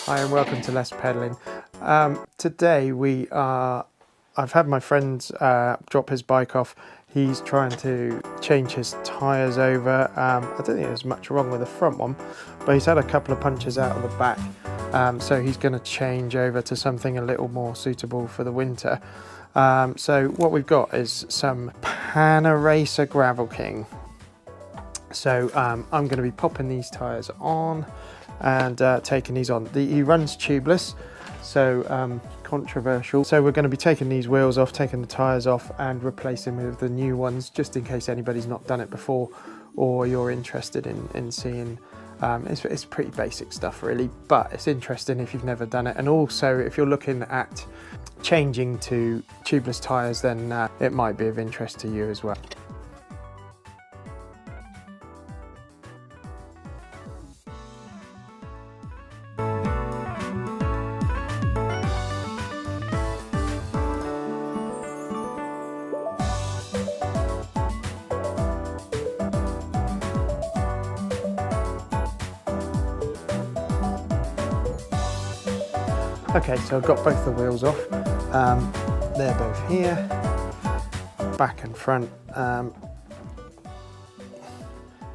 Hi and welcome to Less Pedaling. Today I've had my friend drop his bike off. He's trying to change his tyres over. I don't think there's much wrong with the front one, but he's had a couple of punches out of the back. So he's going to change over to something a little more suitable for the winter. So what we've got is some Panaracer Gravel King. So I'm going to be popping these tyres on and taking these on. He runs tubeless, so controversial. So we're going to be taking these wheels off, taking the tyres off and replacing with the new ones, just in case anybody's not done it before or you're interested in seeing. It's pretty basic stuff really, but it's interesting if you've never done it. And also if you're looking at changing to tubeless tyres, then it might be of interest to you as well. Okay, so I've got both the wheels off. They're both here, back and front.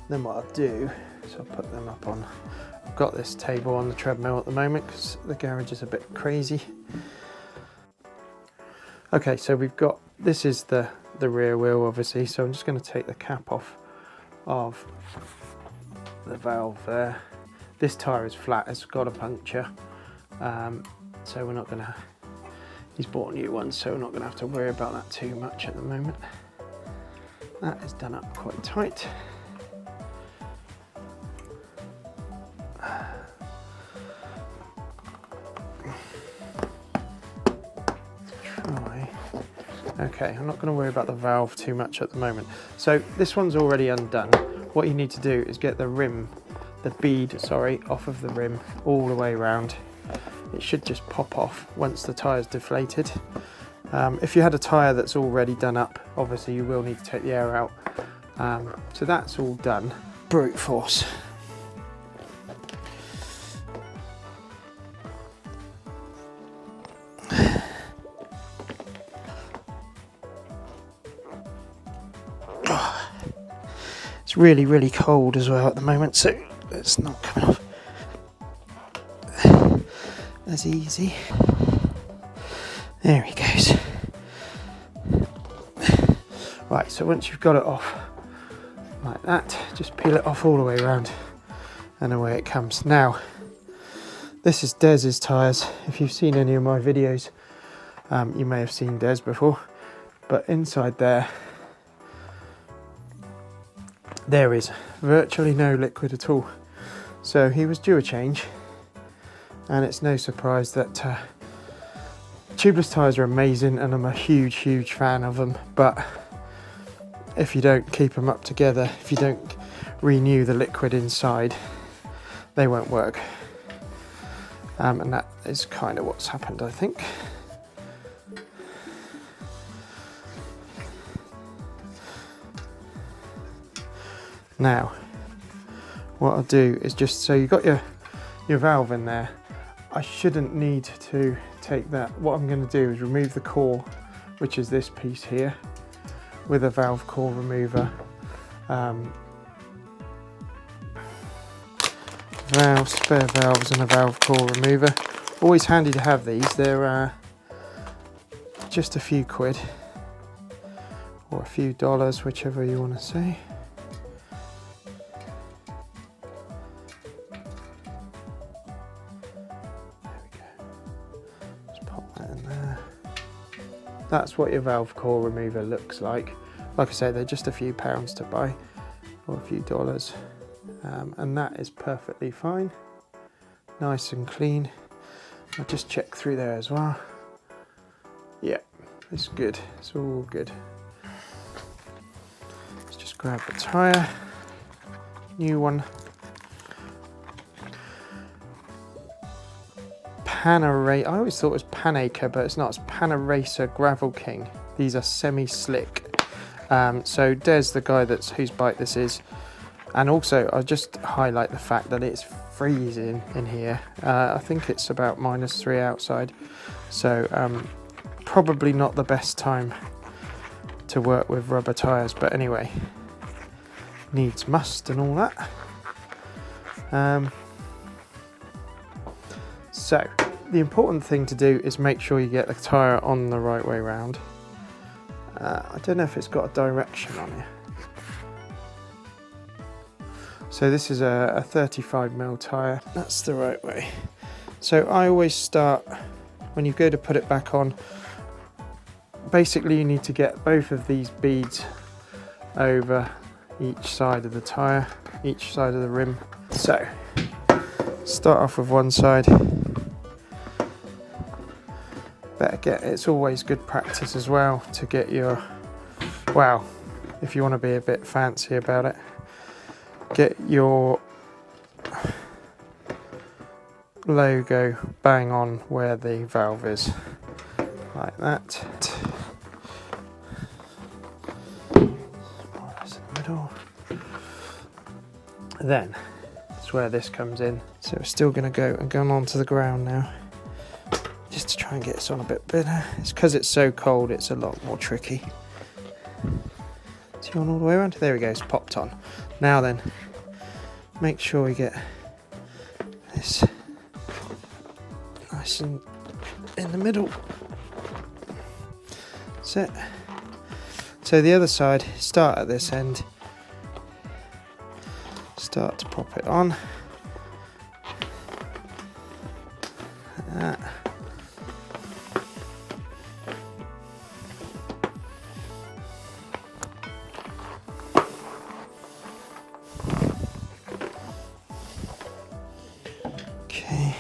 Then what I'll do is I'll put them up on. I've got this table on the treadmill at the moment because the garage is a bit crazy. Okay, so we've got, this is the rear wheel obviously, so I'm just going to take the cap off of the valve there. This tyre is flat, it's got a puncture. So we're not gonna, he's bought a new one, so we're not gonna have to worry about that too much at the moment. That is done up quite tight. Okay, I'm not gonna worry about the valve too much at the moment. So this one's already undone. What you need to do is get the rim, the bead, sorry, off of the rim all the way around. It should just pop off once the tyre's deflated. If you had a tyre that's already done up, obviously you will need to take the air out. So that's all done. Brute force. It's really, really cold as well at the moment, so it's not coming off as easy. There he goes. Right, so once you've got it off like that, just peel it off all the way around and away it comes. Now, this is Des's tyres. If you've seen any of my videos, you may have seen Des before, but inside there is virtually no liquid at all. So he was due a change, and it's no surprise that tubeless tyres are amazing and I'm a huge fan of them, but if you don't keep them up together, if you don't renew the liquid inside, they won't work. And that is kind of what's happened, I think. Now, what I'll do is just, so you've got your valve in there. I shouldn't need to take that. What I'm going to do is remove the core, which is this piece here, with a valve core remover. Spare valves and a valve core remover. Always handy to have these. They're just a few quid or a few dollars, whichever you want to say. That's what your valve core remover looks like. Like I say, they're just a few pounds to buy, or a few dollars. And that is perfectly fine. Nice and clean. I'll just check through there as well. Yeah, it's good. It's all good. Let's just grab the tyre. New one. I always thought it was Panacre, but it's not. It's Panaracer Gravel King. These are semi-slick. So Des, the guy whose bike this is, And also I just highlight the fact that it's freezing in here. I think it's about -3 outside, so probably not the best time to work with rubber tyres, but anyway, needs must and all that. So the important thing to do is make sure you get the tyre on the right way round. I don't know if it's got a direction on it. So this is a 35mm tyre, that's the right way. So I always start, when you go to put it back on, basically you need to get both of these beads over each side of the tyre, each side of the rim. So start off with one side. It's always good practice as well to get your, well, if you want to be a bit fancy about it, get your logo bang on where the valve is, like that. More or less in the middle. Then that's where this comes in. So we're still going to go and go onto the ground now, just to try and get this on a bit better. It's because it's so cold, it's a lot more tricky. Is he on all the way around? There we go, it's popped on. Now then, make sure we get this nice and in the middle. That's it. So the other side, start at this end, start to pop it on. Like that. Okay.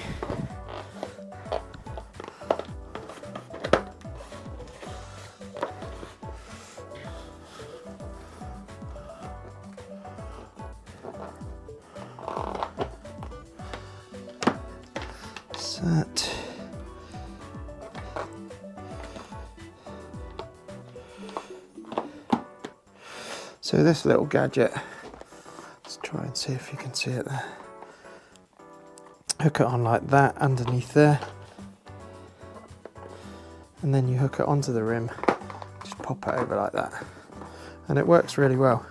That. So this little gadget, let's try and see if you can see it there. Hook it on like that underneath there, and then you hook it onto the rim, just pop it over like that, and it works really well.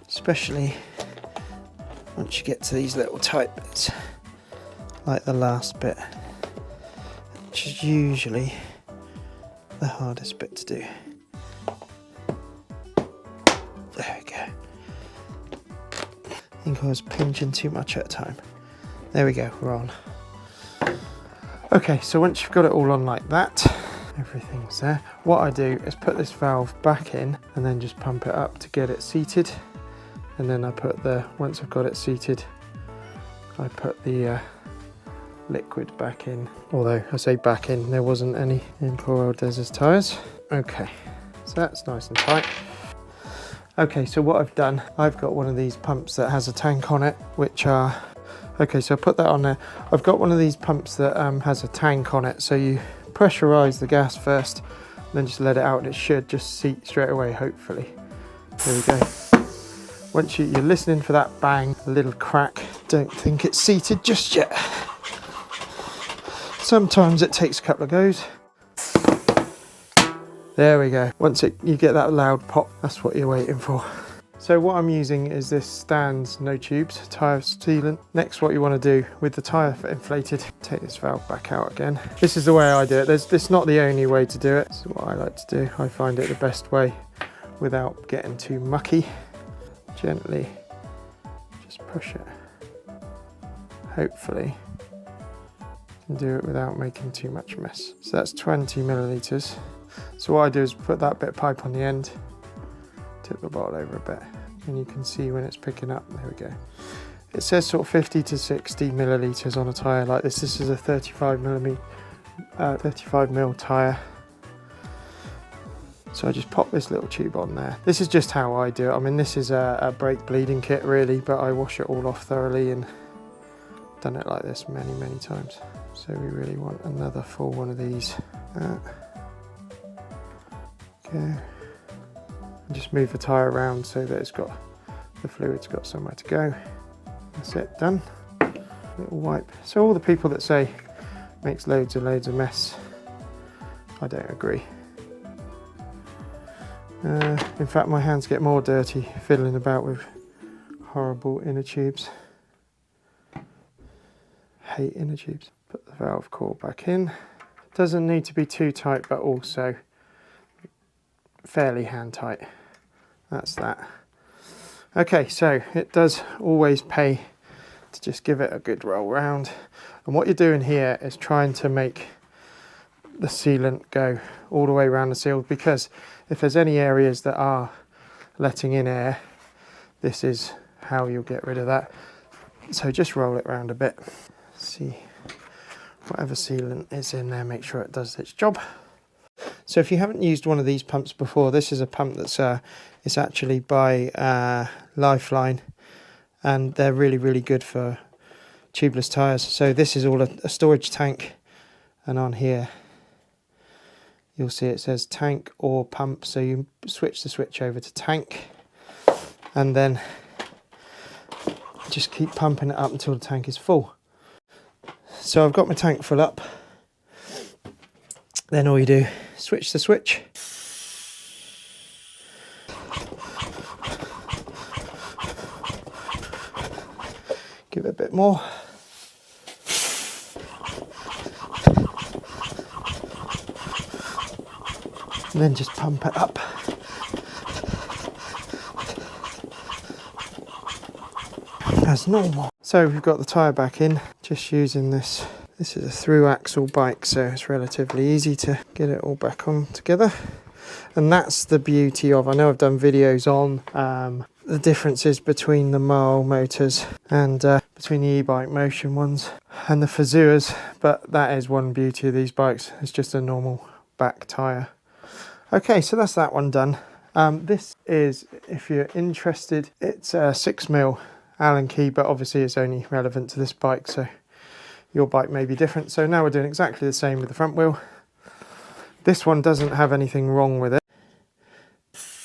Especially once you get to these little tight bits, like the last bit, which is usually the hardest bit to do. There we go. I think I was pinching too much at a time. There we go, we're on. Okay, so once you've got it all on like that, everything's there. What I do is put this valve back in and then just pump it up to get it seated. And then I put once I've got it seated, I put the liquid back in. Although I say back in, there wasn't any in poor old Des's tyres. Okay, so that's nice and tight. Okay, so what I've done, I've got one of these pumps that has a tank on it, which are, okay, so I put that on there. I've got one of these pumps that has a tank on it, so you pressurise the gas first, then just let it out and it should just seat straight away, hopefully. There we go. Once you're listening for that bang, a little crack, don't think it's seated just yet. Sometimes it takes a couple of goes. There we go. Once you get that loud pop, that's what you're waiting for. So what I'm using is this Stan's no tubes tyre sealant. Next, what you want to do with the tyre inflated, take this valve back out again. This is the way I do it. It's not the only way to do it. This is what I like to do. I find it the best way without getting too mucky. Gently just push it. Hopefully you can do it without making too much mess. So that's 20 millilitres. So what I do is put that bit of pipe on the end, tip the bottle over a bit, and you can see when it's picking up. There we go. It says sort of 50 to 60 millilitres on a tyre like this. This is a 35mm tyre. So I just pop this little tube on there. This is just how I do it. I mean, this is a brake bleeding kit really, but I wash it all off thoroughly and done it like this many times. So we really want another full one of these. go. And just move the tyre around so that the fluid's got somewhere to go. That's it, done. Little wipe. So all the people that say makes loads of mess, I don't agree. In fact, my hands get more dirty fiddling about with horrible inner tubes. Hate inner tubes. Put the valve core back in. Doesn't need to be too tight, but also fairly hand tight. That's that. Okay, so it does always pay to just give it a good roll round. And what you're doing here is trying to make the sealant go all the way around the seal, because if there's any areas that are letting in air, this is how you'll get rid of that. So just roll it around a bit. See, whatever sealant is in there, make sure it does its job. So if you haven't used one of these pumps before, this is a pump that's it's actually by Lifeline, and they're really good for tubeless tyres. So this is all a storage tank, and on here you'll see it says tank or pump, so you switch the switch over to tank and then just keep pumping it up until the tank is full. So I've got my tank full up, then all you do, switch the switch, give it a bit more, and then just pump it up. As normal. So we've got the tyre back in, just using this. This is a through axle bike, so it's relatively easy to get it all back on together. And that's the beauty of, I know I've done videos on the differences between the Marl motors and between the e-bike motion ones and the Fazuas, but that is one beauty of these bikes. It's just a normal back tyre. Okay, so that's that one done. This is, if you're interested, it's a 6mm Allen key, but obviously it's only relevant to this bike, so your bike may be different. So now we're doing exactly the same with the front wheel. This one doesn't have anything wrong with it.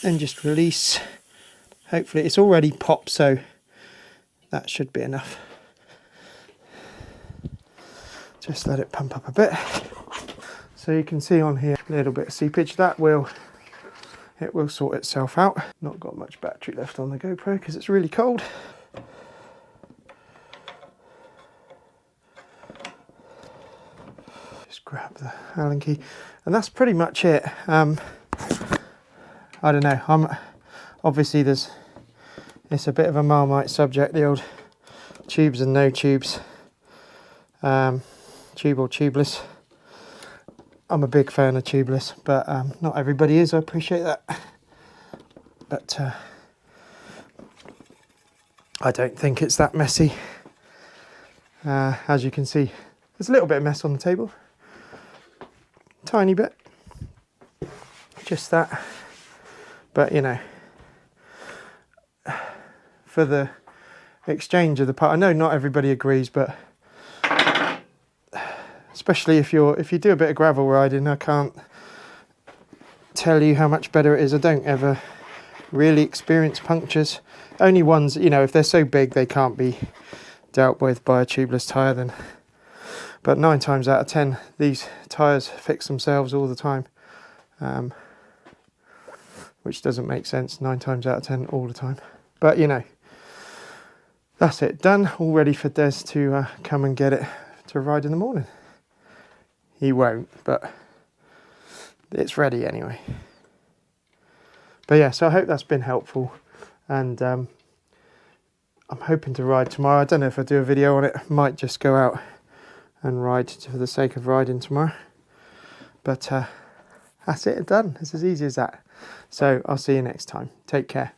Then just release. Hopefully it's already popped, so that should be enough. Just let it pump up a bit. So you can see on here a little bit of seepage. It will sort itself out. Not got much battery left on the GoPro because it's really cold. Just grab the Allen key, and that's pretty much it. I don't know. Obviously it's a bit of a Marmite subject, the old tubes and no tubes, tube or tubeless. I'm a big fan of tubeless, but not everybody is. I appreciate that, but I don't think it's that messy. As you can see, there's a little bit of mess on the table, tiny bit, just that. But you know, for the exchange of the part, I know not everybody agrees, but especially if you do a bit of gravel riding, I can't tell you how much better it is. I don't ever really experience punctures. Only ones, you know, if they're so big they can't be dealt with by a tubeless tyre, then. But 9 times out of 10, these tyres fix themselves all the time, which doesn't make sense. 9 times out of 10, all the time. But you know, that's it, done. All ready for Des to come and get it to ride in the morning. He won't, but it's ready anyway. But yeah, so I hope that's been helpful, and I'm hoping to ride tomorrow. I don't know if I do a video on it. I might just go out and ride for the sake of riding tomorrow. But that's it, done. It's as easy as that. So I'll see you next time. Take care.